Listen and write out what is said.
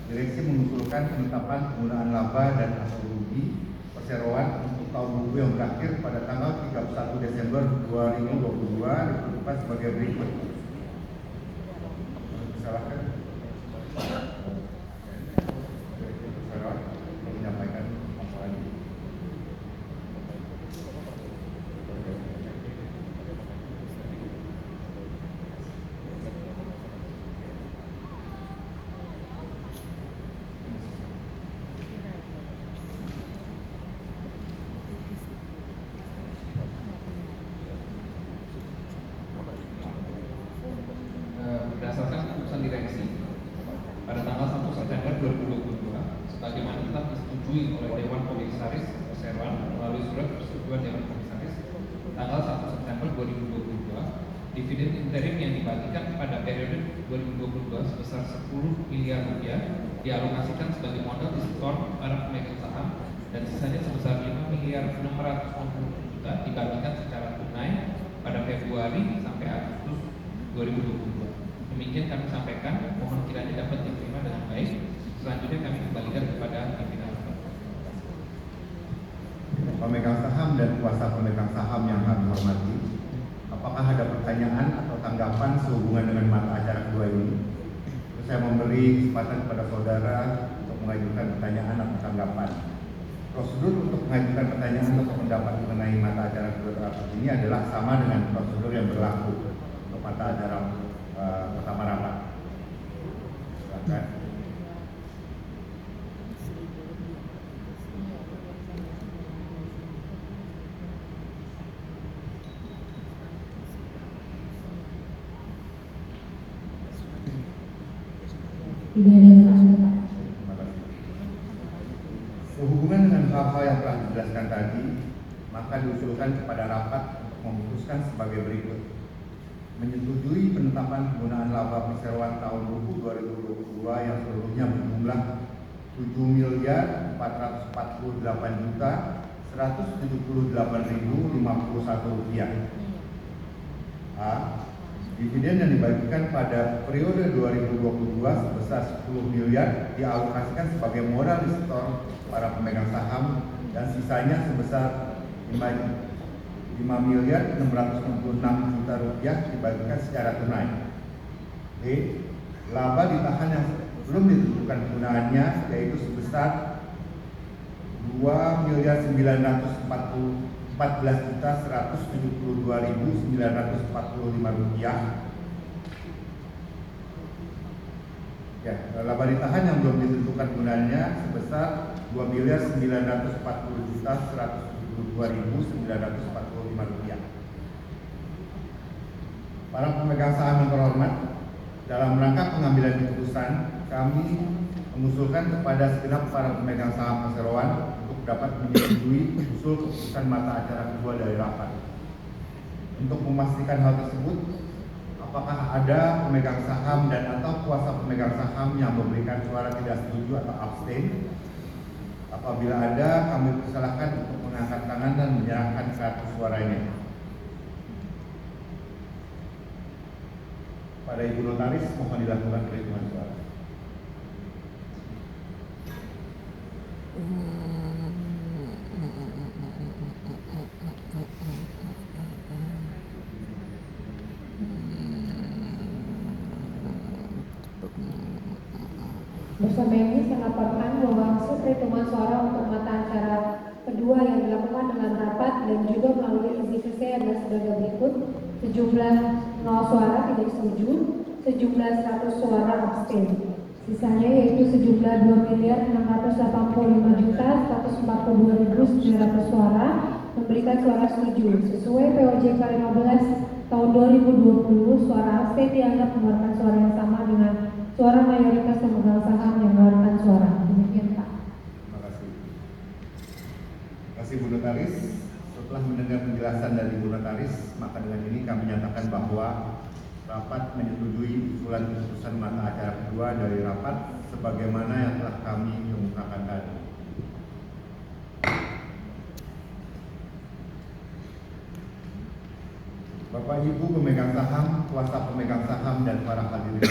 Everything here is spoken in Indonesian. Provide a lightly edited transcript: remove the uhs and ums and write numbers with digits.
Direksi mengusulkan penetapan penggunaan laba dan atau rugi perseroan untuk tahun buku yang berakhir pada tanggal 31 Desember 2022 ditentukan sebagai berikut. Silakan. Direksi perseroan menyampaikan apa lagi. Berdasarkan keputusan direksi pada tanggal 1 September 2022 sebagaimana telah disetujui oleh Dewan Komisaris Perseroan melalui surat persetujuan Dewan Komisaris tanggal 1 September 2022, dividen interim yang dibagikan pada periode 2022 sebesar 10 miliar rupiah dialokasikan sebagai modal di sektor para pemegang saham dan sisanya sebesar 5 miliar 660 juta dibagikan secara tunai pada Februari sampai Agustus 2022. Demikian kami sampaikan, mohon kiranya dapat diterima dengan baik. Selanjutnya kami kembalikan kepada pimpinan rapat. Pemegang saham dan kuasa pemegang saham yang kami hormati, apakah ada pertanyaan atau tanggapan sehubungan dengan mata acara kedua ini? Saya memberi kesempatan kepada saudara untuk mengajukan pertanyaan atau tanggapan. Prosedur untuk mengajukan pertanyaan atau pendapat mengenai mata acara kedua ini adalah sama dengan prosedur yang berlaku untuk mata acara pertama rapat. Silakan. Tidak ada yang lain, Pak. Terima kasih. Sehubungan dengan hal-hal yang telah dijelaskan tadi, maka diusulkan kepada rapat untuk memutuskan sebagai berikut. Menyetujui penetapan penggunaan laba perseroan tahun buku 2022 yang seluruhnya berjumlah 7.048.178.151 rupiah. A. Dividen yang dibagikan pada periode 2022 sebesar 10 miliar dialokasikan sebagai modal di sektor para pemegang saham dan sisanya sebesar 5.666 juta rupiah dibagikan secara tunai. B. Laba ditahan yang belum ditentukan penggunaannya yaitu sebesar 2.914.172.945 rupiah. Ya, laba ditahan yang belum ditentukan penggunaannya sebesar 2.940.172.945 rupiah. Para pemegang saham yang terhormat, dalam rangka pengambilan keputusan, kami mengusulkan kepada segenap para pemegang saham perseroan untuk dapat menyetujui usul keputusan mata acara kedua dari rapat. Untuk memastikan hal tersebut, apakah ada pemegang saham dan atau kuasa pemegang saham yang memberikan suara tidak setuju atau abstain? Apabila ada, kami persilahkan untuk mengangkat tangan dan menyerahkan kartu suaranya. Pada Ibu Notaris, mohon dilakukan perhitungan suara. Bersama ini saya laporkan bahwa hasil perhitungan suara untuk mata acara kedua yang dilakukan dengan rapat dan juga melalui izin CC adalah sebagai berikut. Sejumlah 0 suara tidak setuju, sejumlah 100 suara abstain. Sisanya yaitu sejumlah 2.685.142.900 suara memberikan suara setuju. Sesuai POJK 15 tahun 2020, suara abstain dianggap mengeluarkan suara yang sama dengan suara mayoritas pemegang saham yang mengeluarkan suara. Demikian, Pak. Terima kasih. Terima kasih Bu Notaris. Setelah mendengar penjelasan dari Bu Notaris, maka dengan ini kami nyatakan bahwa rapat menyetujui usulan keputusan mata acara kedua dari rapat sebagaimana yang telah kami kemukakan tadi. Bapak Ibu pemegang saham, kuasa pemegang saham dan para hadirin